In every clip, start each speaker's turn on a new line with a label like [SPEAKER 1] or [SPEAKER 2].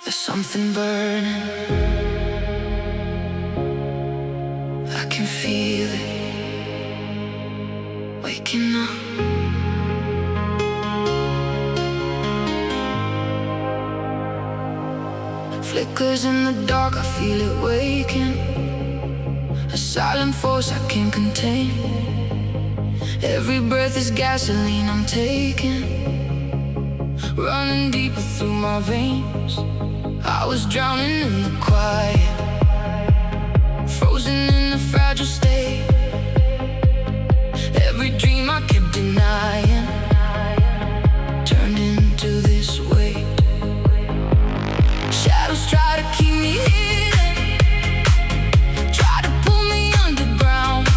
[SPEAKER 1] There's something burning, I can feel it, waking up. Flickers in the dark, I feel it waking, a silent force I can't contain. Every breath is gasoline I'm taking, running deeper through my veins. I was drowning in the quiet, frozen in a fragile state. Every dream I kept denying turned into this weight. Shadows try to keep me hidden, try to pull me underground,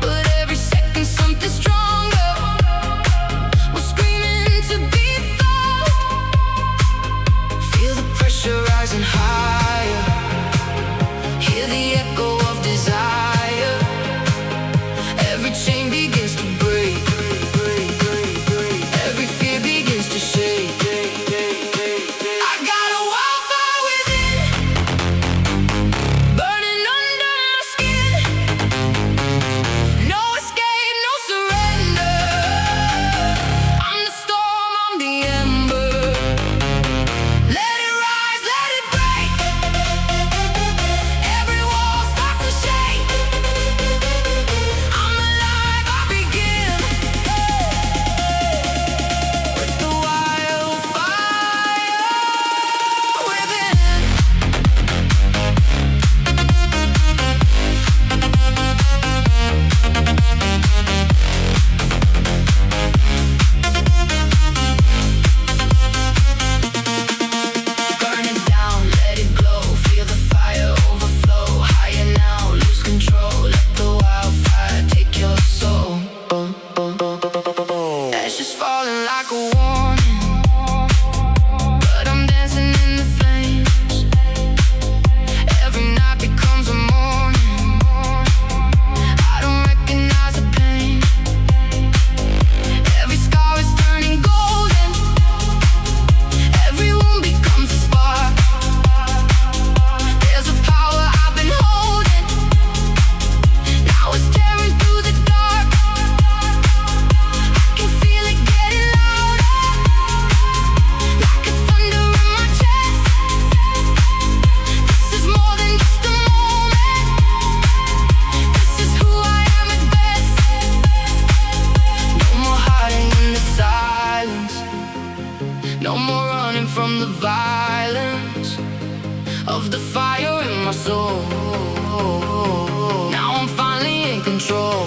[SPEAKER 1] but every second something stronger was screaming to be found. Feel the pressure rising higher, hear the echo of desire. Every chain begins to break, every fear begins to shake. I got a wildfire within, burning under my skin. No escape, no surrender. I'm the storm, I'm the ember. Let it rise, let it break. Every wall starts to shake. I'm alive, I begin with the wildfire within. Burn it down, let it glow. Feel the fire overflow. Higher now, lose control. Let the wildfire take your soul. Ashes falling like a warning, but I'm dancing in the flames. Every night becomes a morning, I don't recognize the pain. Every scar is turning golden, every wound becomes a spark. There's a power I've been holding, now it's tearing through the dark. I can feel it getting louder, like a thunder in my chest. This is more than just a moment, this is who I am at best. No more hiding in the silence, no more running from the violence of the fire in my soul. Now I'm finally in control.